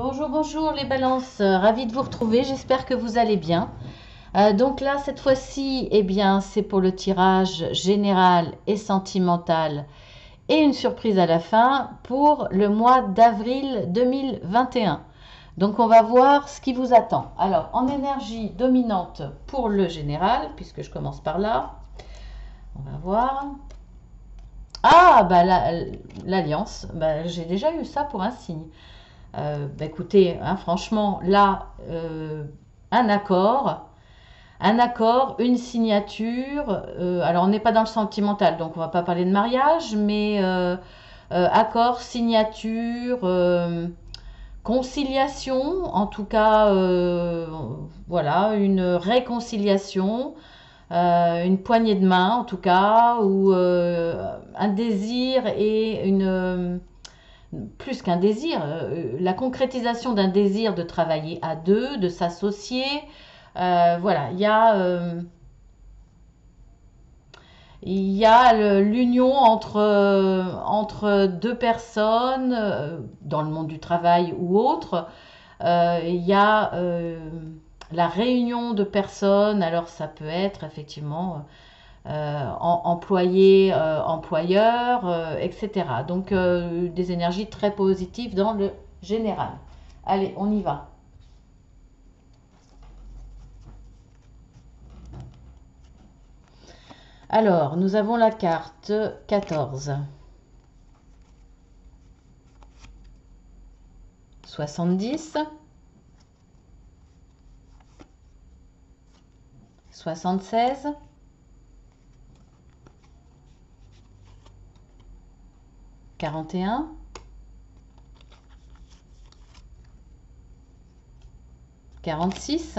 Bonjour, bonjour les balances, ravi de vous retrouver, j'espère que vous allez bien. Donc là, cette fois-ci, eh bien, c'est pour le tirage général et sentimental et une surprise à la fin pour le mois d'avril 2021. Donc on va voir ce qui vous attend. Alors, en énergie dominante pour le général, puisque je commence par là, on va voir. Ah, bah l'alliance, bah, j'ai déjà eu ça pour un signe. Bah, écoutez, hein, franchement, là, un accord, une signature. Alors, on n'est pas dans le sentimental, donc on va pas parler de mariage, mais accord, signature, conciliation, en tout cas, voilà, une réconciliation, une poignée de main, en tout cas, ou un désir et une plus qu'un désir, la concrétisation d'un désir de travailler à deux, de s'associer. Voilà, il y a l'union entre deux personnes dans le monde du travail ou autre. Il y a la réunion de personnes, alors ça peut être effectivement employé, employeur, etc. Donc des énergies très positives dans le général. Allez, on y va. Alors, nous avons la carte 14, 70, 76, 41, 46,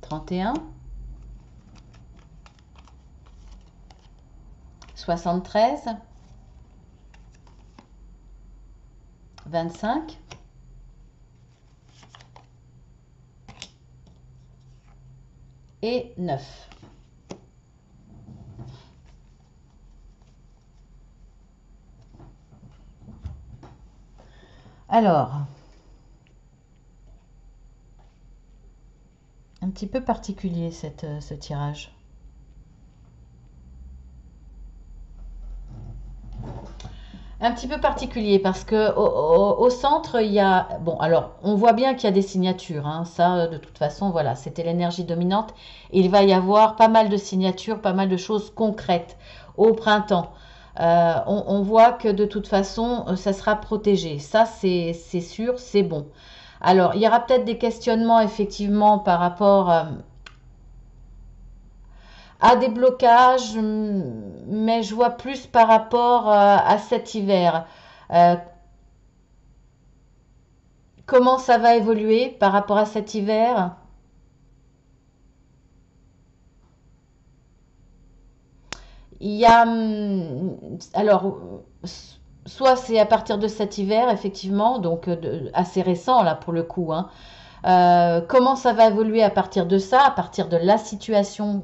31, 73, 25, et 9. Alors, un petit peu particulier ce tirage. Un petit peu particulier parce que au centre, il y a... Bon, alors, on voit bien qu'il y a des signatures. Hein, ça, de toute façon, voilà, c'était l'énergie dominante. Il va y avoir pas mal de signatures, pas mal de choses concrètes au printemps. On voit que de toute façon, ça sera protégé. Ça, c'est sûr, c'est bon. Alors, il y aura peut-être des questionnements, effectivement, par rapport à des blocages, mais je vois plus par rapport à cet hiver. Euh, Comment ça va évoluer par rapport à cet hiver? Il y a, alors, soit c'est à partir de cet hiver, effectivement, donc assez récent là pour le coup, hein. Comment ça va évoluer à partir de ça, à partir de la situation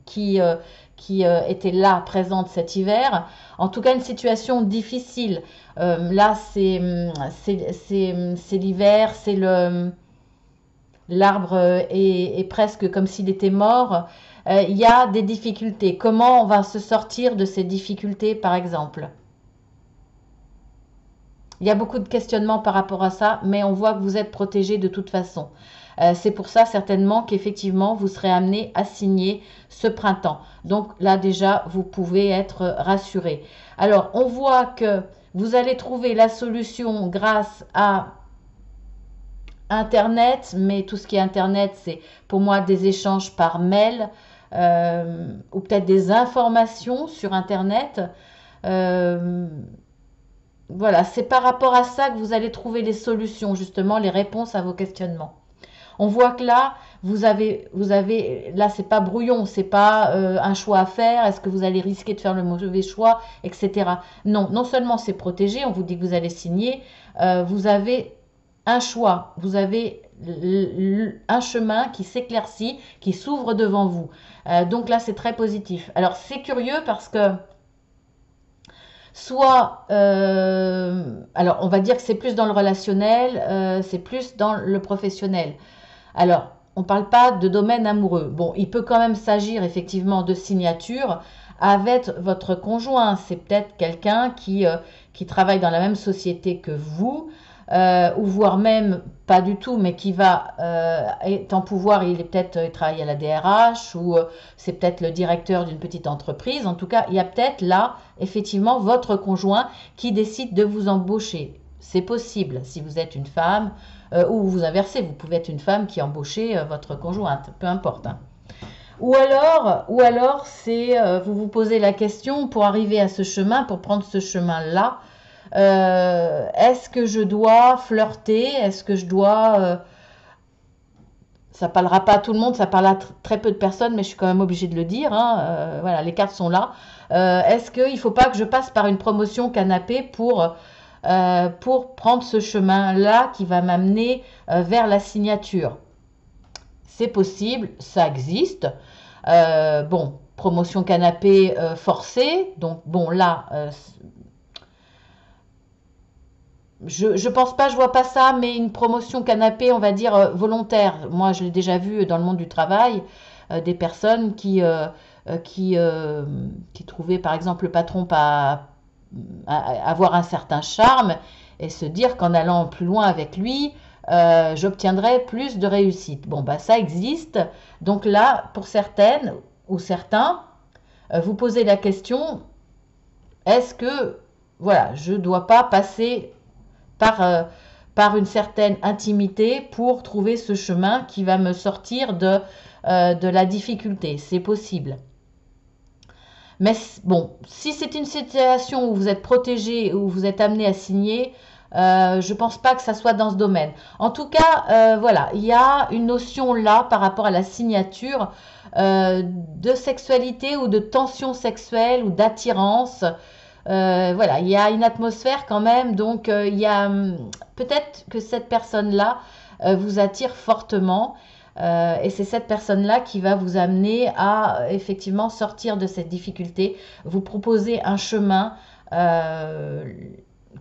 qui, euh, qui était là, présente cet hiver. En tout cas, une situation difficile. Là, c'est l'hiver, c'est l'arbre est presque comme s'il était mort. Il y a des difficultés. Comment on va se sortir de ces difficultés, par exemple? Il y a beaucoup de questionnements par rapport à ça, mais on voit que vous êtes protégé de toute façon. C'est pour ça certainement qu'effectivement vous serez amené à signer ce printemps. Donc là déjà, vous pouvez être rassuré. Alors, on voit que vous allez trouver la solution grâce à Internet, mais tout ce qui est Internet, c'est pour moi des échanges par mail ou peut-être des informations sur Internet. Euh, voilà, c'est par rapport à ça que vous allez trouver les solutions, justement, les réponses à vos questionnements. On voit que là, là, c'est pas brouillon, c'est pas un choix à faire. Est-ce que vous allez risquer de faire le mauvais choix, etc. Non, non seulement c'est protégé, on vous dit que vous allez signer, vous avez un choix, vous avez un chemin qui s'éclaircit, qui s'ouvre devant vous. Donc là, c'est très positif. Alors, c'est curieux parce que soit, alors on va dire que c'est plus dans le relationnel, c'est plus dans le professionnel. Alors, on ne parle pas de domaine amoureux. Bon, il peut quand même s'agir effectivement de signature avec votre conjoint. C'est peut-être quelqu'un qui travaille dans la même société que vous, ou voire même pas du tout, mais qui va être en pouvoir. Il est peut-être il travaille à la DRH, ou c'est peut-être le directeur d'une petite entreprise. En tout cas, il y a peut-être là effectivement votre conjoint qui décide de vous embaucher. C'est possible si vous êtes une femme, ou vous inversez, vous pouvez être une femme qui embauchez votre conjointe, peu importe, hein. Ou alors c'est vous vous posez la question pour arriver à ce chemin, pour prendre ce chemin-là. Est-ce que je dois flirter? Est-ce que je dois ça parlera pas à tout le monde, ça parle à très peu de personnes, mais je suis quand même obligée de le dire, hein. Voilà, les cartes sont là. Est-ce qu'il ne faut pas que je passe par une promotion canapé pour prendre ce chemin-là qui va m'amener vers la signature? C'est possible, ça existe. Bon, promotion canapé forcée, donc bon là, je pense pas, je vois pas ça, mais une promotion canapé, on va dire volontaire. Moi, je l'ai déjà vu dans le monde du travail, des personnes qui trouvaient par exemple le patron pas avoir un certain charme et se dire qu'en allant plus loin avec lui, j'obtiendrai plus de réussite. Bon, bah ça existe. Donc là, pour certaines ou certains, vous posez la question, est-ce que, voilà, je ne dois pas passer par, par une certaine intimité pour trouver ce chemin qui va me sortir de la difficulté? C'est possible. Mais bon, si c'est une situation où vous êtes protégé, où vous êtes amené à signer, je ne pense pas que ça soit dans ce domaine. En tout cas, voilà, il y a une notion là par rapport à la signature de sexualité ou de tension sexuelle ou d'attirance. Voilà, il y a une atmosphère quand même, donc il y a peut-être que cette personne-là vous attire fortement. Et c'est cette personne-là qui va vous amener à effectivement sortir de cette difficulté, vous proposer un chemin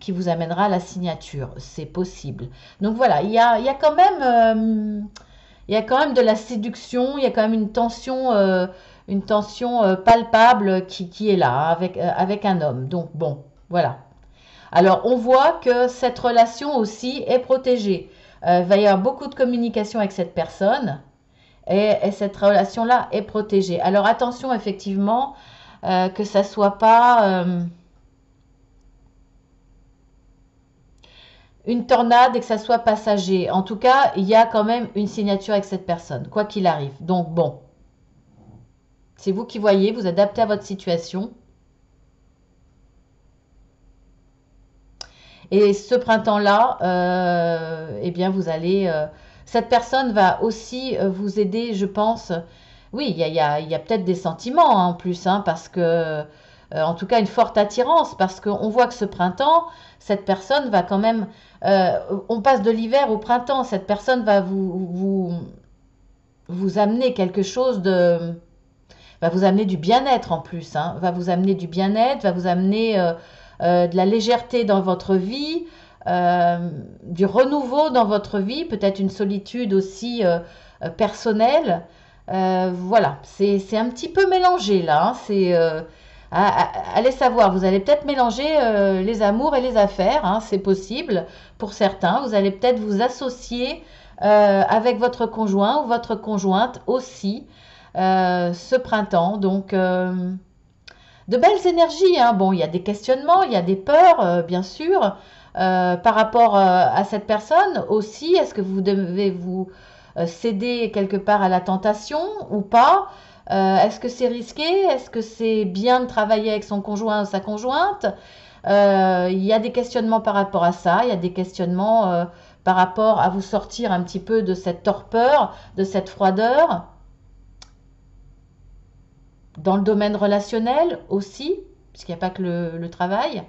qui vous amènera à la signature. C'est possible. Donc voilà, il y a quand même, il y a quand même de la séduction, il y a quand même une tension palpable qui est là, hein, avec un homme. Donc bon, voilà. Alors on voit que cette relation aussi est protégée. Il va y avoir beaucoup de communication avec cette personne et cette relation-là est protégée. Alors attention effectivement que ça soit pas une tornade et que ça soit passager. En tout cas, il y a quand même une signature avec cette personne, quoi qu'il arrive. Donc bon, c'est vous qui voyez, vous adaptez à votre situation. Et ce printemps-là, eh bien, cette personne va aussi vous aider, je pense. Oui, il y a peut-être des sentiments hein, en plus, hein, parce que, en tout cas, une forte attirance, parce qu'on voit que ce printemps, cette personne va quand même. On passe de l'hiver au printemps, cette personne va vous amener quelque chose de. Va vous amener du bien-être en plus, hein, va vous amener du bien-être, va vous amener de la légèreté dans votre vie, du renouveau dans votre vie, peut-être une solitude aussi personnelle. Voilà, c'est un petit peu mélangé là, hein, allez savoir, vous allez peut-être mélanger les amours et les affaires, hein, c'est possible pour certains. Vous allez peut-être vous associer avec votre conjoint ou votre conjointe aussi ce printemps. Donc, de belles énergies, hein. Bon, il y a des questionnements, il y a des peurs, bien sûr, par rapport à cette personne aussi. Est-ce que vous devez vous céder quelque part à la tentation ou pas? Est-ce que c'est risqué? Est-ce que c'est bien de travailler avec son conjoint ou sa conjointe? Il y a des questionnements par rapport à ça. Il y a des questionnements par rapport à vous sortir un petit peu de cette torpeur, de cette froideur. Dans le domaine relationnel aussi, puisqu'il n'y a pas que le travail.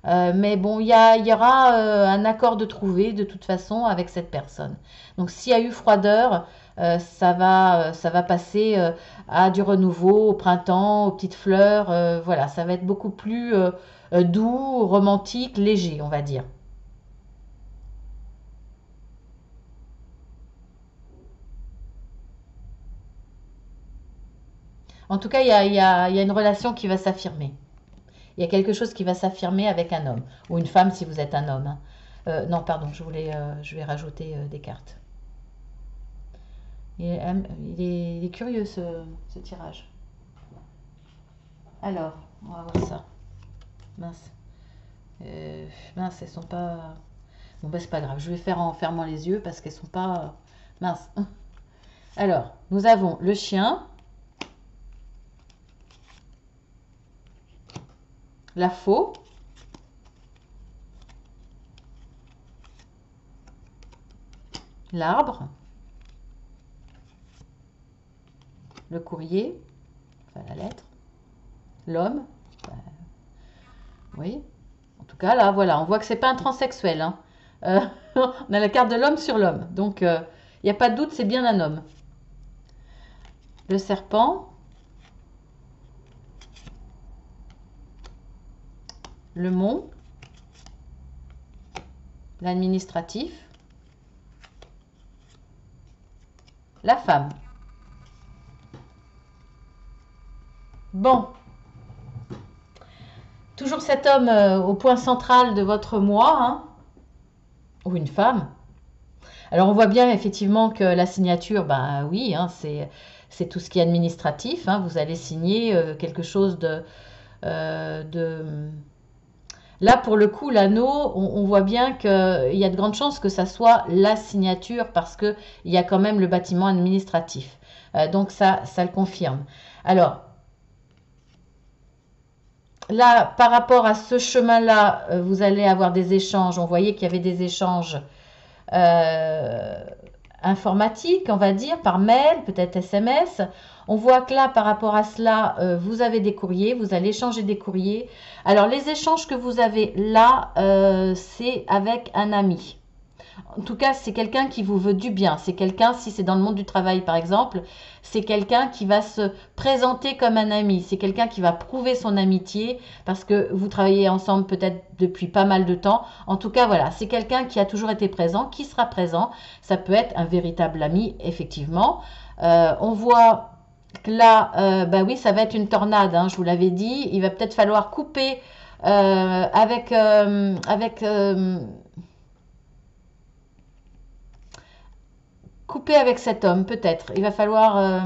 Mais bon, il y aura un accord de trouver de toute façon avec cette personne. Donc s'il y a eu froideur, ça va passer à du renouveau, au printemps, aux petites fleurs. Voilà, ça va être beaucoup plus doux, romantique, léger, on va dire. En tout cas, il y a une relation qui va s'affirmer. Il y a quelque chose qui va s'affirmer avec un homme. Ou une femme si vous êtes un homme, hein. Non, pardon, je vais rajouter des cartes. Il est curieux ce tirage. Alors, on va voir ça. Mince. Mince, elles sont pas. Bon, bah, c'est pas grave. Je vais faire en fermant les yeux parce qu'elles sont pas. Mince. Alors, nous avons le chien, la faux, l'arbre, le courrier, enfin la lettre, l'homme. Oui. En tout cas, là, voilà, on voit que c'est pas un transsexuel, hein. On a la carte de l'homme sur l'homme. Donc, il n'y a pas de doute, c'est bien un homme. Le serpent, le mont, l'administratif, la femme. Bon, toujours cet homme au point central de votre moi, hein, ou une femme. Alors on voit bien effectivement que la signature, ben oui, hein, c'est tout ce qui est administratif, hein. Vous allez signer quelque chose de. Là, pour le coup, l'anneau, on voit bien qu'il y a de grandes chances que ça soit la signature parce qu'il y a quand même le bâtiment administratif. Donc ça le confirme. Alors, là, par rapport à ce chemin-là, vous allez avoir des échanges. On voyait qu'il y avait des échanges euh, informatiques, on va dire, par mail, peut-être SMS. On voit que là, par rapport à cela, vous avez des courriers, vous allez échanger des courriers. Alors, les échanges que vous avez là, c'est avec un ami. En tout cas, c'est quelqu'un qui vous veut du bien. C'est quelqu'un, si c'est dans le monde du travail par exemple, c'est quelqu'un qui va se présenter comme un ami. C'est quelqu'un qui va prouver son amitié parce que vous travaillez ensemble peut-être depuis pas mal de temps. En tout cas, voilà, c'est quelqu'un qui a toujours été présent, qui sera présent. Ça peut être un véritable ami, effectivement. On voit que là, bah oui, ça va être une tornade, hein, je vous l'avais dit. Il va peut-être falloir couper couper avec cet homme, peut-être. Il va falloir.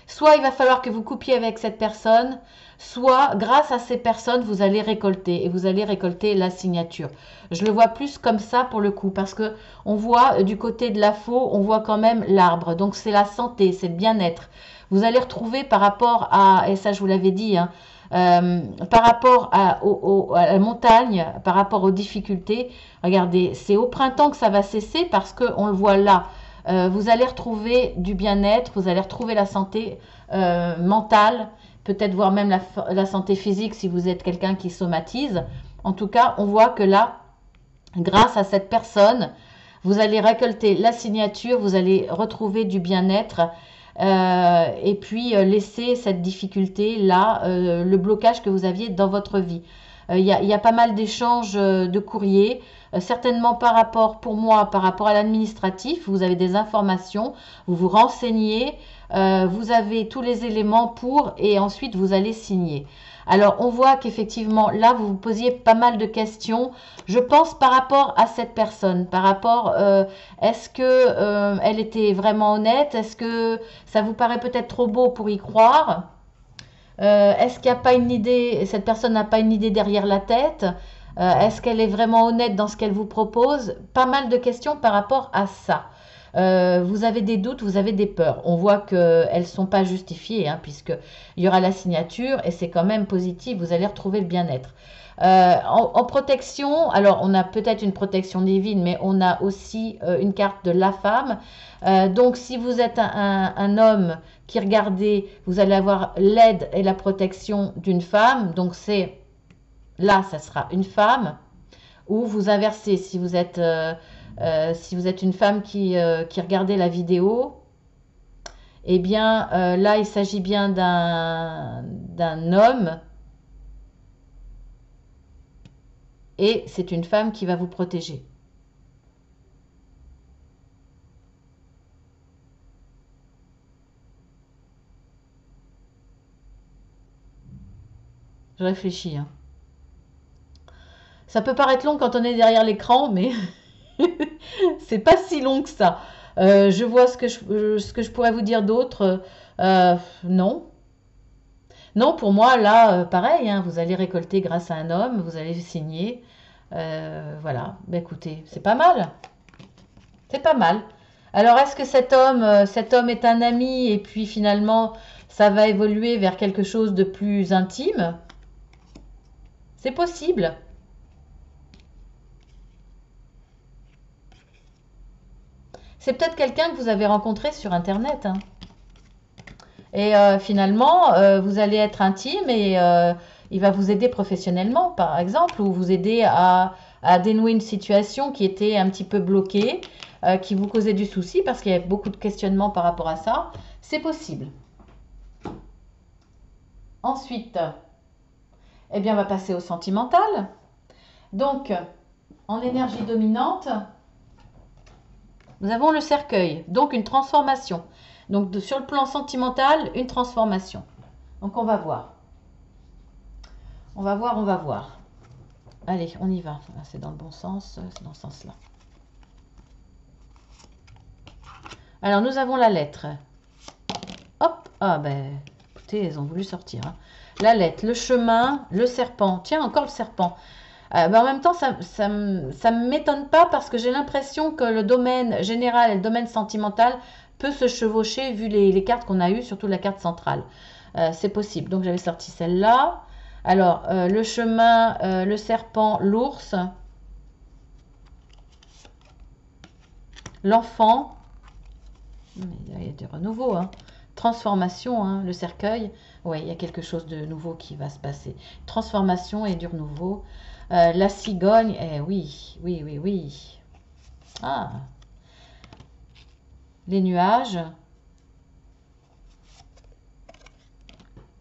Soit il va falloir que vous coupiez avec cette personne, soit grâce à ces personnes, vous allez récolter. Et vous allez récolter la signature. Je le vois plus comme ça pour le coup. Parce que on voit du côté de la faux, on voit quand même l'arbre. Donc c'est la santé, c'est le bien-être. Vous allez retrouver par rapport à. Et ça, je vous l'avais dit, hein, par rapport à la montagne, par rapport aux difficultés, regardez, c'est au printemps que ça va cesser parce qu'on le voit là. Vous allez retrouver du bien-être, vous allez retrouver la santé mentale, peut-être voire même la santé physique si vous êtes quelqu'un qui somatise. En tout cas, on voit que là, grâce à cette personne, vous allez récolter la signature, vous allez retrouver du bien-être et puis laisser cette difficulté là, le blocage que vous aviez dans votre vie. Y a pas mal d'échanges de courriers, certainement par rapport, pour moi, par rapport à l'administratif, vous avez des informations, vous vous renseignez, vous avez tous les éléments pour et ensuite vous allez signer. Alors, on voit qu'effectivement, là, vous vous posiez pas mal de questions. Je pense par rapport à cette personne, par rapport, est-ce que elle était vraiment honnête? Est-ce que ça vous paraît peut-être trop beau pour y croire? Est-ce qu'il n'y a pas une idée, cette personne n'a pas une idée derrière la tête? Est-ce qu'elle est vraiment honnête dans ce qu'elle vous propose? Pas mal de questions par rapport à ça. Vous avez des doutes, vous avez des peurs. On voit qu'elles ne sont pas justifiées, hein, puisqu'il y aura la signature et c'est quand même positif, vous allez retrouver le bien-être. En protection, alors on a peut-être une protection divine, mais on a aussi une carte de la femme. Donc si vous êtes un homme qui regardez, vous allez avoir l'aide et la protection d'une femme. Donc c'est là, ça sera une femme, ou vous inversez, si vous êtes une femme qui regardait la vidéo, eh bien, là, il s'agit bien d'un homme, et c'est une femme qui va vous protéger. Je réfléchis, hein. Ça peut paraître long quand on est derrière l'écran, mais c'est pas si long que ça. Je vois ce que je pourrais vous dire d'autre. Non. Non, pour moi, là, pareil, hein, vous allez récolter grâce à un homme, vous allez signer. Voilà. Ben, écoutez, c'est pas mal. C'est pas mal. Alors, est-ce que cet homme est un ami et puis finalement, ça va évoluer vers quelque chose de plus intime? C'est possible. C'est peut-être quelqu'un que vous avez rencontré sur Internet, hein. Et finalement, vous allez être intime et il va vous aider professionnellement, par exemple, ou vous aider à dénouer une situation qui était un petit peu bloquée, qui vous causait du souci, parce qu'il y avait beaucoup de questionnements par rapport à ça. C'est possible. Ensuite, eh bien, on va passer au sentimental. Donc, en énergie dominante, nous avons le cercueil, donc une transformation. Donc, sur le plan sentimental, une transformation. Donc, on va voir. On va voir, on va voir. Allez, on y va. C'est dans le bon sens, c'est dans ce sens-là. Alors, nous avons la lettre. Hop, ah ben, écoutez, elles ont voulu sortir, hein. La lettre, le chemin, le serpent. Tiens, encore le serpent. Ben, en même temps, ça me m'étonne pas parce que j'ai l'impression que le domaine général et le domaine sentimental peut se chevaucher vu les cartes qu'on a eues, surtout la carte centrale. C'est possible. Donc, j'avais sorti celle-là. Alors, le chemin, le serpent, l'ours, l'enfant. Il y a du renouveau, hein. Transformation, hein, le cercueil. Oui, il y a quelque chose de nouveau qui va se passer. Transformation et du renouveau. La cigogne, oui, oui, oui, oui. Ah, les nuages.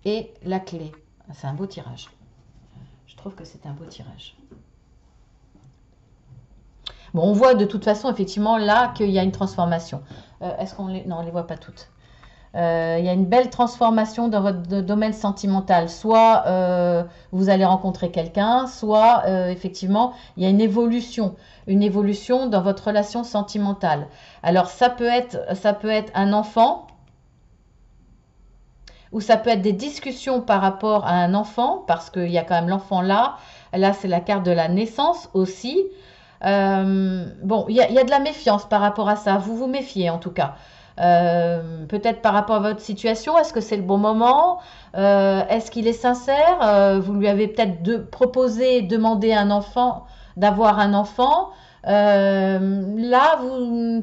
Et la clé. C'est un beau tirage. Je trouve que c'est un beau tirage. Bon, on voit de toute façon, effectivement, là, qu'il y a une transformation. Est-ce qu'on les... Non, on ne les voit pas toutes. Il y a une belle transformation dans votre domaine sentimental. Soit vous allez rencontrer quelqu'un, soit effectivement, il y a une évolution dans votre relation sentimentale. Alors, ça peut être un enfant, ou ça peut être des discussions par rapport à un enfant, parce qu'il y a quand même l'enfant là. Là, c'est la carte de la naissance aussi. Bon, il y a de la méfiance par rapport à ça. Vous vous méfiez en tout cas. Peut-être par rapport à votre situation, est-ce que c'est le bon moment? Est-ce qu'il est sincère? Vous lui avez peut-être proposé, demandé à un enfant d'avoir un enfant. Là,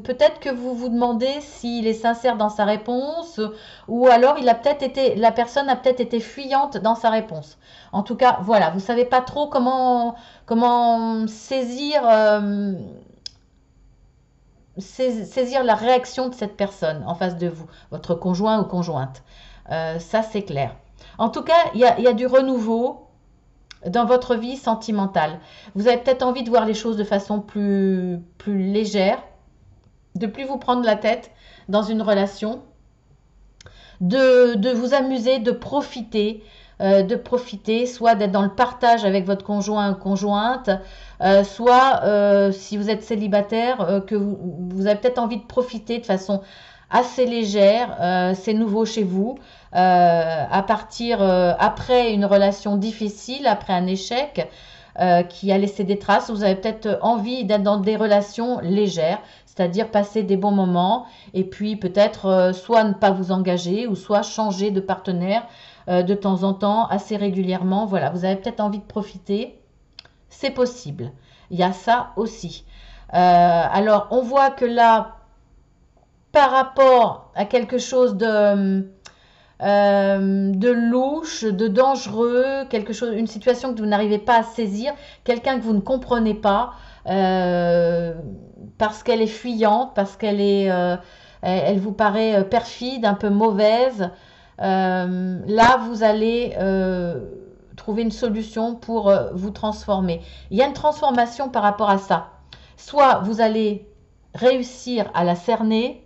peut-être que vous vous demandez s'il est sincère dans sa réponse, ou alors la personne a peut-être été fuyante dans sa réponse. En tout cas, voilà, vous savez pas trop comment saisir la réaction de cette personne en face de vous, votre conjoint ou conjointe. Ça, c'est clair. En tout cas, il y a du renouveau dans votre vie sentimentale. Vous avez peut-être envie de voir les choses de façon plus légère, de plus vous prendre la tête dans une relation, de vous amuser, de profiter, soit d'être dans le partage avec votre conjoint ou conjointe, soit si vous êtes célibataire, que vous avez peut-être envie de profiter de façon assez légère, c'est nouveau chez vous, à partir après une relation difficile, après un échec qui a laissé des traces, vous avez peut-être envie d'être dans des relations légères, c'est-à-dire passer des bons moments et puis peut-être soit ne pas vous engager ou soit changer de partenaire de temps en temps, assez régulièrement. Voilà, vous avez peut-être envie de profiter, c'est possible. Il y a ça aussi. Alors, on voit que là, par rapport à quelque chose de louche, de dangereux, quelque chose, une situation que vous n'arrivez pas à saisir, quelqu'un que vous ne comprenez pas, euh, parce qu'elle est fuyante, parce qu'elle est, elle vous paraît perfide, un peu mauvaise. Là, vous allez trouver une solution pour vous transformer. Il y a une transformation par rapport à ça. Soit vous allez réussir à la cerner.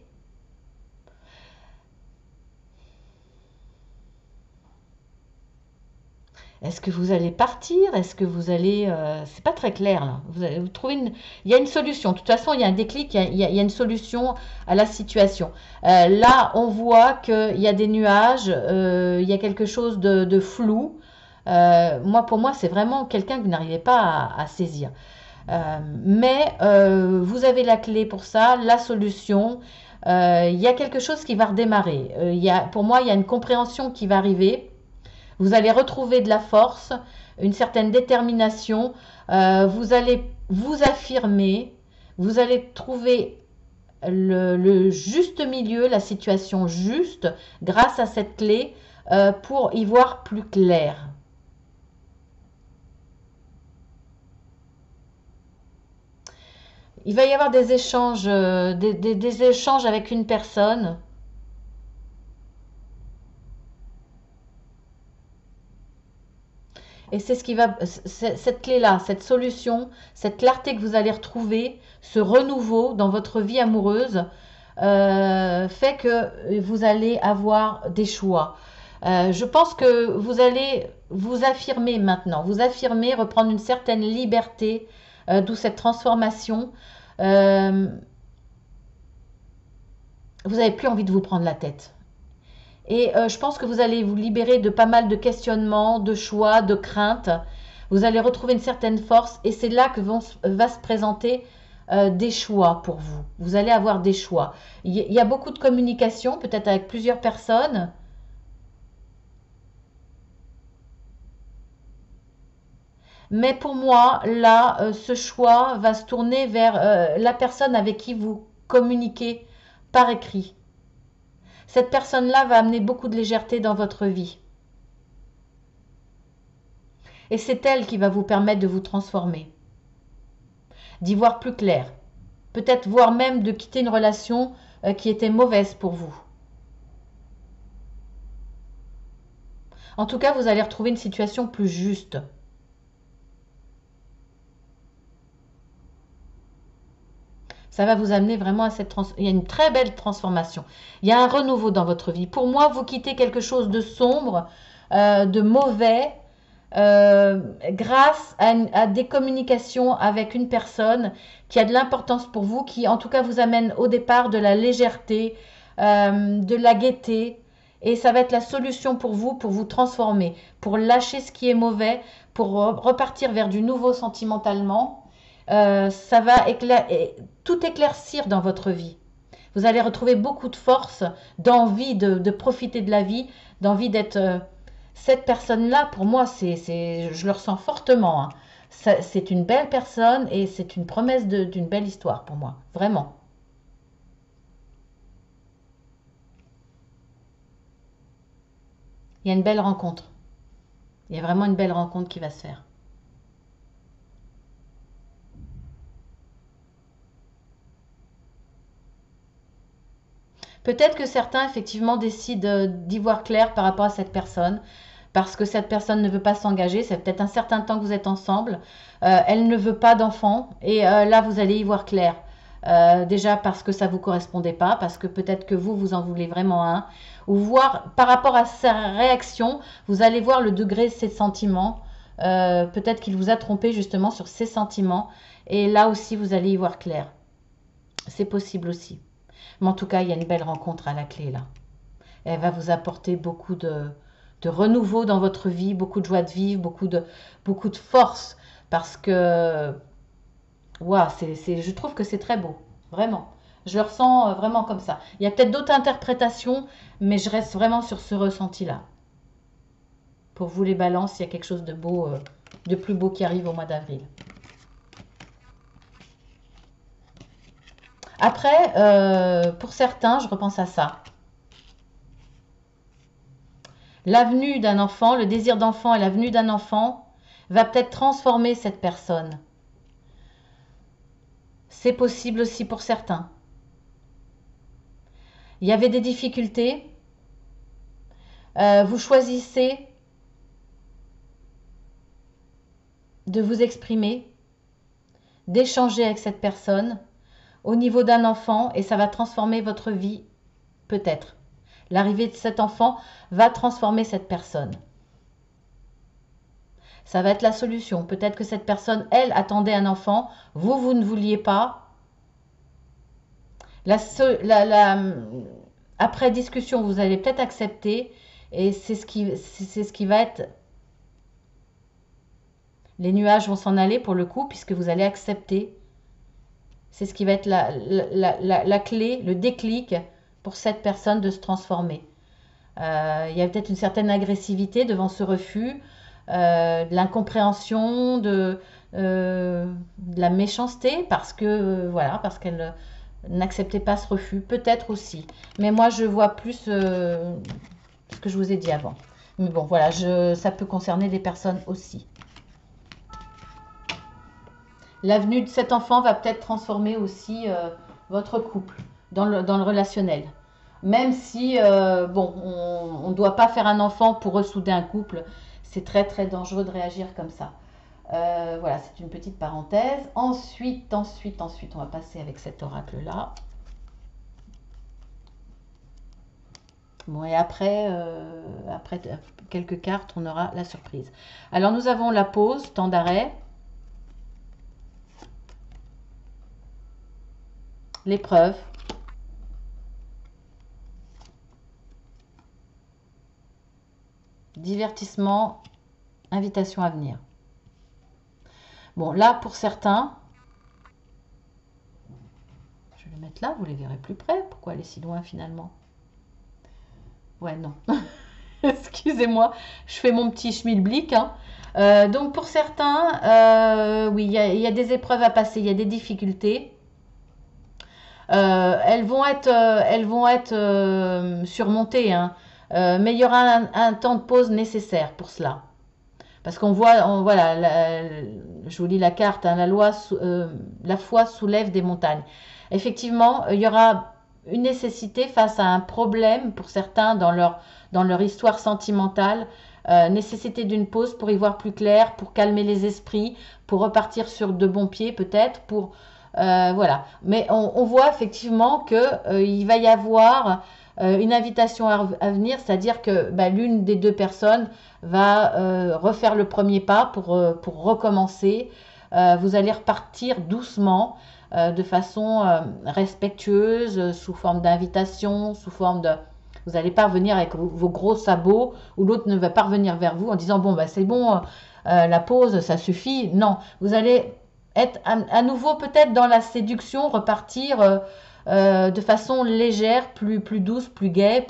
Est-ce que vous allez partir? Est-ce que vous allez... c'est pas très clair là. Vous allez vous trouver une... Il y a une solution. De toute façon, il y a un déclic, il y a une solution à la situation. Là, on voit qu'il y a des nuages, il y a quelque chose de flou. Moi, pour moi, c'est vraiment quelqu'un que vous n'arrivez pas à saisir. Mais vous avez la clé pour ça, la solution. Il y a quelque chose qui va redémarrer. Pour moi, il y a une compréhension qui va arriver. Vous allez retrouver de la force, une certaine détermination. Vous allez vous affirmer. Vous allez trouver le juste milieu, la situation juste, grâce à cette clé, pour y voir plus clair. Il va y avoir des échanges, des échanges avec une personne. Et c'est ce qui va, cette clé-là, cette solution, cette clarté que vous allez retrouver, ce renouveau dans votre vie amoureuse, fait que vous allez avoir des choix. Je pense que vous allez vous affirmer maintenant, vous affirmer, reprendre une certaine liberté, d'où cette transformation. Euh, vous n'avez plus envie de vous prendre la tête. Et je pense que vous allez vous libérer de pas mal de questionnements, de choix, de craintes. Vous allez retrouver une certaine force et c'est là que va se présenter des choix pour vous. Vous allez avoir des choix. Il y a beaucoup de communication, peut-être avec plusieurs personnes. Mais pour moi, là, ce choix va se tourner vers la personne avec qui vous communiquez par écrit. Cette personne-là va amener beaucoup de légèreté dans votre vie. Et c'est elle qui va vous permettre de vous transformer, d'y voir plus clair. Peut-être voire même de quitter une relation qui était mauvaise pour vous. En tout cas, vous allez retrouver une situation plus juste. Ça va vous amener vraiment à cette transformation. Il y a une très belle transformation. Il y a un renouveau dans votre vie. Pour moi, vous quittez quelque chose de sombre, de mauvais, grâce à des communications avec une personne qui a de l'importance pour vous, qui en tout cas vous amène au départ de la légèreté, de la gaieté. Et ça va être la solution pour vous transformer, pour lâcher ce qui est mauvais, pour repartir vers du nouveau sentimentalement. Ça va tout éclaircir dans votre vie. Vous allez retrouver beaucoup de force, d'envie de profiter de la vie, d'envie d'être... cette personne-là, pour moi, je le ressens fortement, hein. C'est une belle personne et c'est une promesse d'une belle histoire pour moi, vraiment. Il y a une belle rencontre. Il y a vraiment une belle rencontre qui va se faire. Peut-être que certains, effectivement, décident d'y voir clair par rapport à cette personne, parce que cette personne ne veut pas s'engager. C'est peut-être un certain temps que vous êtes ensemble. Elle ne veut pas d'enfant. Et là, vous allez y voir clair. Déjà parce que ça ne vous correspondait pas, parce que peut-être que vous en voulez vraiment un. Ou voir par rapport à sa réaction, vous allez voir le degré de ses sentiments. Peut-être qu'il vous a trompé justement sur ses sentiments. Et là aussi, vous allez y voir clair. C'est possible aussi. Mais en tout cas, il y a une belle rencontre à la clé là. Elle va vous apporter beaucoup de renouveau dans votre vie, beaucoup de joie de vivre, beaucoup de force. Parce que, waouh, je trouve que c'est très beau. Vraiment. Je le ressens vraiment comme ça. Il y a peut-être d'autres interprétations, mais je reste vraiment sur ce ressenti-là. Pour vous les balances, il y a quelque chose de beau, de plus beau qui arrive au mois d'avril. Après, pour certains, je repense à ça. La venue d'un enfant, le désir d'enfant et la venue d'un enfant va peut-être transformer cette personne. C'est possible aussi pour certains. Il y avait des difficultés. Vous choisissez de vous exprimer, d'échanger avec cette personne au niveau d'un enfant et ça va transformer votre vie, peut-être. L'arrivée de cet enfant va transformer cette personne. Ça va être la solution. Peut-être que cette personne, elle, attendait un enfant. Vous, vous ne vouliez pas. Après discussion, vous allez peut-être accepter. Et c'est ce qui va être... Les nuages vont s'en aller pour le coup, puisque vous allez accepter. C'est ce qui va être la clé, le déclic pour cette personne de se transformer. Il y a peut-être une certaine agressivité devant ce refus. De l'incompréhension, de la méchanceté parce que voilà, parce qu'elle n'acceptait pas ce refus, peut-être aussi. Mais moi, je vois plus ce que je vous ai dit avant. Mais bon, voilà, ça peut concerner des personnes aussi. La venue de cet enfant va peut-être transformer aussi votre couple dans le relationnel. Même si, bon, on ne doit pas faire un enfant pour ressouder un couple. C'est très très dangereux de réagir comme ça. Voilà, c'est une petite parenthèse. Ensuite, on va passer avec cet oracle-là. Bon, et après quelques cartes, on aura la surprise. Alors, nous avons la pause, temps d'arrêt. L'épreuve. Divertissement, invitation à venir. Bon, là, pour certains, je vais les mettre là, vous les verrez plus près. Pourquoi aller si loin finalement? Ouais, non. Excusez-moi, je fais mon petit schmilblick. Hein. Donc, pour certains, oui, il y a des épreuves à passer, il y a des difficultés. Elles vont être surmontées, hein. Mais il y aura un temps de pause nécessaire pour cela. Parce qu'on voit, voilà, je vous lis la carte, hein, la foi soulève des montagnes. Effectivement, il y aura une nécessité face à un problème pour certains dans leur histoire sentimentale, nécessité d'une pause pour y voir plus clair, pour calmer les esprits, pour repartir sur de bons pieds peut-être, voilà. Mais on voit effectivement qu'il va y avoir une invitation à venir, c'est-à-dire que l'une des deux personnes va refaire le premier pas pour recommencer. Vous allez repartir doucement, de façon respectueuse, sous forme d'invitation, sous forme de... Vous n'allez pas revenir avec vos gros sabots, ou l'autre ne va pas revenir vers vous en disant « bon, c'est bon, la pause, ça suffit ». Non, vous allez être à nouveau peut-être dans la séduction, repartir... de façon légère, plus douce, plus gaie,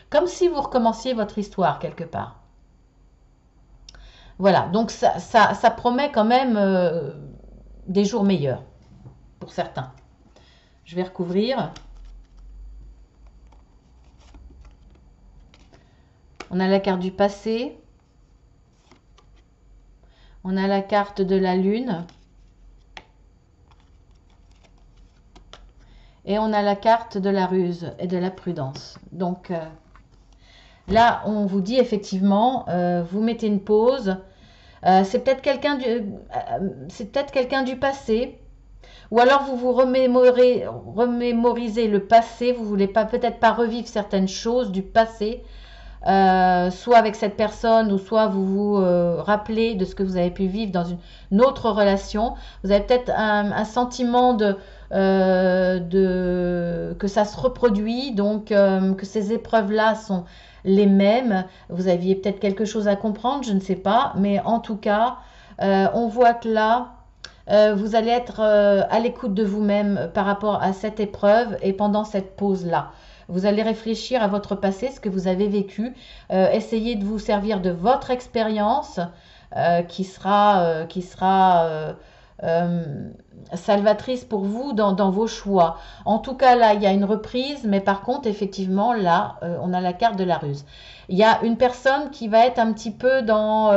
comme si vous recommenciez votre histoire quelque part. Voilà, donc ça promet quand même des jours meilleurs pour certains. Je vais recouvrir. On a la carte du passé. On a la carte de la lune. Et on a la carte de la ruse et de la prudence. Donc là, on vous dit effectivement, vous mettez une pause. C'est peut-être quelqu'un du passé. Ou alors vous vous remémorisez le passé. Vous ne voulez peut-être pas revivre certaines choses du passé. Soit avec cette personne, ou soit vous vous rappelez de ce que vous avez pu vivre dans une autre relation. Vous avez peut-être un sentiment que ça se reproduit, donc que ces épreuves-là sont les mêmes. Vous aviez peut-être quelque chose à comprendre, je ne sais pas, mais en tout cas, on voit que là, vous allez être à l'écoute de vous-même par rapport à cette épreuve et pendant cette pause-là. Vous allez réfléchir à votre passé, ce que vous avez vécu, essayez de vous servir de votre expérience qui sera salvatrice pour vous dans vos choix. En tout cas, là, il y a une reprise, mais par contre, effectivement, là, on a la carte de la ruse. Il y a une personne qui va être un petit peu dans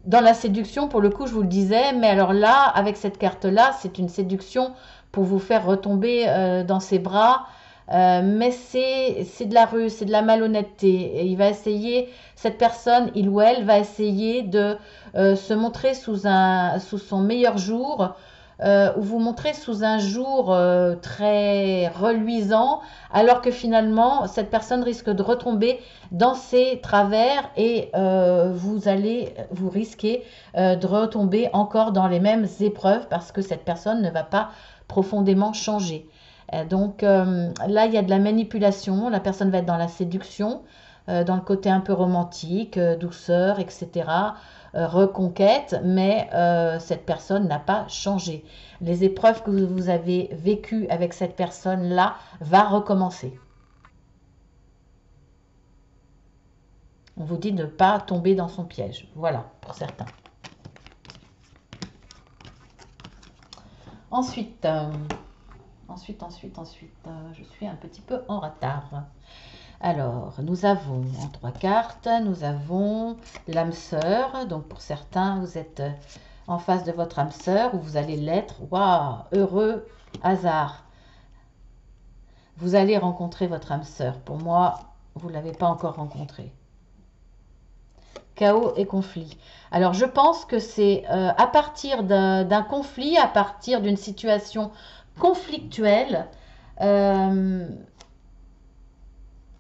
la séduction, pour le coup, je vous le disais, mais alors là, avec cette carte-là, c'est une séduction pour vous faire retomber dans ses bras, mais c'est de la ruse, c'est de la malhonnêteté. Et il va essayer, cette personne, il ou elle, va essayer de se montrer sous son meilleur jour, ou vous montrer sous un jour très reluisant, alors que finalement, cette personne risque de retomber dans ses travers et vous risquez de retomber encore dans les mêmes épreuves parce que cette personne ne va pas profondément changer. Donc là, il y a de la manipulation, la personne va être dans la séduction, dans le côté un peu romantique, douceur, etc., reconquête, mais cette personne n'a pas changé. Les épreuves que vous avez vécues avec cette personne-là va recommencer. On vous dit de ne pas tomber dans son piège. Voilà, pour certains. Ensuite, je suis un petit peu en retard. Alors, nous avons en 3 cartes, nous avons l'âme sœur. Donc, pour certains, vous êtes en face de votre âme sœur ou vous allez l'être. Waouh, heureux hasard. Vous allez rencontrer votre âme sœur. Pour moi, vous ne l'avez pas encore rencontrée. Chaos et conflit. Alors, je pense que c'est à partir d'un conflit, à partir d'une situation conflictuelle,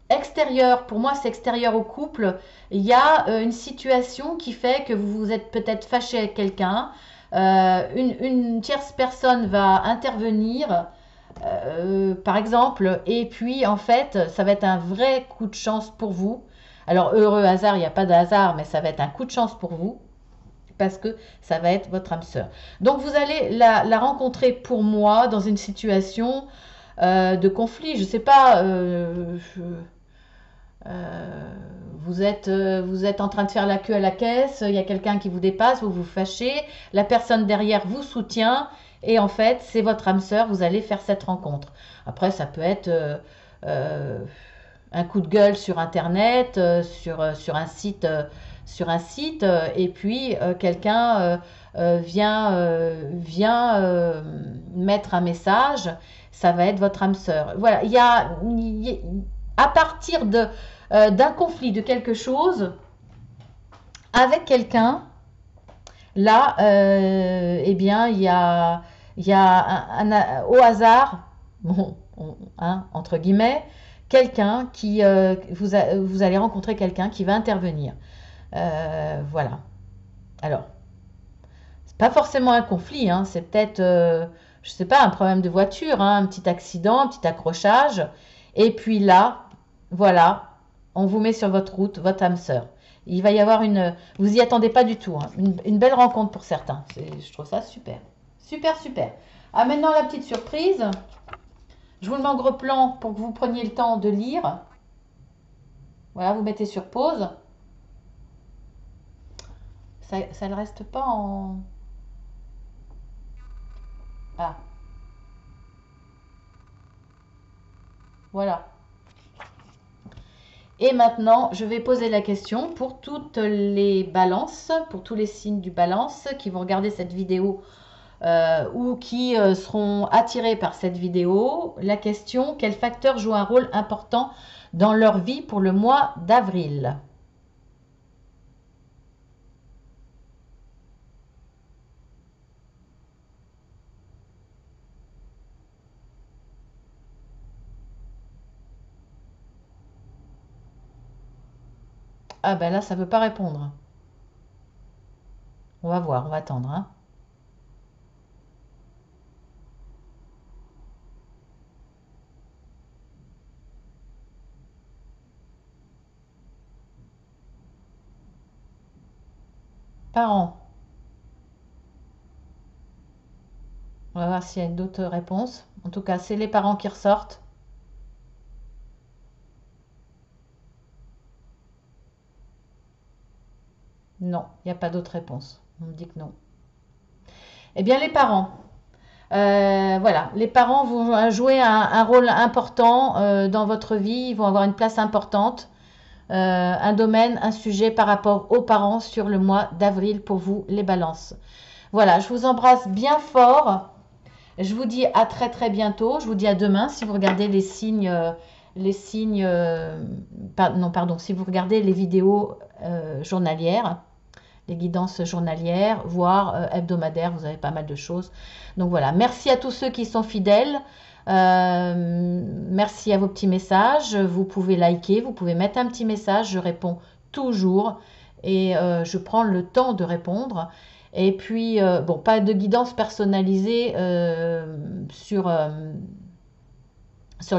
extérieure, pour moi c'est extérieur au couple, il y a une situation qui fait que vous vous êtes peut-être fâché avec quelqu'un, une tierce personne va intervenir, par exemple, et puis en fait, ça va être un vrai coup de chance pour vous. Alors, heureux hasard, il n'y a pas de hasard, mais ça va être un coup de chance pour vous, parce que ça va être votre âme sœur. Donc, vous allez la rencontrer pour moi dans une situation de conflit. Je ne sais pas, vous êtes en train de faire la queue à la caisse, il y a quelqu'un qui vous dépasse, vous vous fâchez, la personne derrière vous soutient, et en fait, c'est votre âme sœur, vous allez faire cette rencontre. Après, ça peut être un coup de gueule sur Internet, sur un site et puis quelqu'un vient mettre un message, ça va être votre âme sœur. Voilà, à partir d'un conflit, de quelque chose, avec quelqu'un, là, eh bien, au hasard, bon, entre guillemets, quelqu'un vous allez rencontrer quelqu'un qui va intervenir. Voilà. Alors, c'est pas forcément un conflit, hein, c'est peut-être, je sais pas, un problème de voiture, hein, un petit accident, un petit accrochage. Et puis là, voilà, on vous met sur votre route, votre âme sœur. Il va y avoir vous y attendez pas du tout, hein, une belle rencontre pour certains. Je trouve ça super. Super, super. Ah, maintenant la petite surprise. Je vous le mets en gros plan pour que vous preniez le temps de lire. Voilà, vous mettez sur pause. Ça ne reste pas en... Ah, voilà. Et maintenant, je vais poser la question pour toutes les balances, pour tous les signes du balance qui vont regarder cette vidéo ou qui seront attirés par cette vidéo. La question, quel facteur joue un rôle important dans leur vie pour le mois d'avril? Ah ben là, ça ne veut pas répondre. On va voir, on va attendre, hein. Parents. On va voir s'il y a d'autres réponses. En tout cas, c'est les parents qui ressortent. Non, il n'y a pas d'autre réponse. On me dit que non. Eh bien, les parents. Voilà, les parents vont jouer un rôle important dans votre vie, ils vont avoir une place importante, un domaine, un sujet par rapport aux parents sur le mois d'avril pour vous, les balances. Voilà, je vous embrasse bien fort. Je vous dis à très très bientôt. Je vous dis à demain si vous regardez les signes, non pardon, si vous regardez les vidéos journalières, les guidances journalières, voire hebdomadaires, vous avez pas mal de choses. Donc voilà, merci à tous ceux qui sont fidèles. Merci à vos petits messages. Vous pouvez liker, vous pouvez mettre un petit message. Je réponds toujours et je prends le temps de répondre. Et puis, bon, pas de guidance personnalisée sur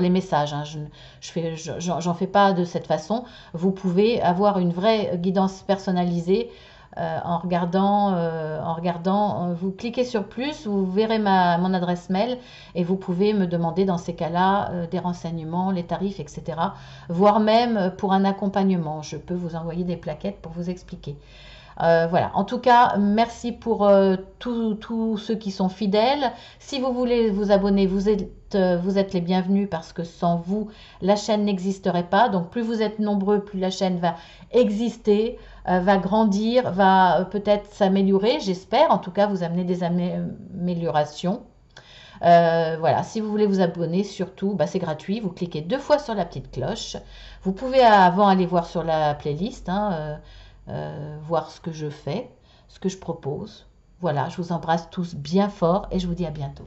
les messages. Hein. J'en fais pas de cette façon. Vous pouvez avoir une vraie guidance personnalisée en regardant, vous cliquez sur plus, vous verrez mon adresse mail et vous pouvez me demander dans ces cas-là des renseignements, les tarifs, etc. Voire même pour un accompagnement. Je peux vous envoyer des plaquettes pour vous expliquer. Voilà, en tout cas, merci pour tous ceux qui sont fidèles. Si vous voulez vous abonner, vous êtes les bienvenus parce que sans vous, la chaîne n'existerait pas. Donc, plus vous êtes nombreux, plus la chaîne va exister, va grandir, va peut-être s'améliorer, j'espère. En tout cas, vous amener des améliorations. Voilà, si vous voulez vous abonner, surtout, bah, c'est gratuit. Vous cliquez 2 fois sur la petite cloche. Vous pouvez avant aller voir sur la playlist, hein, voir ce que je fais, ce que je propose. Voilà, je vous embrasse tous bien fort et je vous dis à bientôt.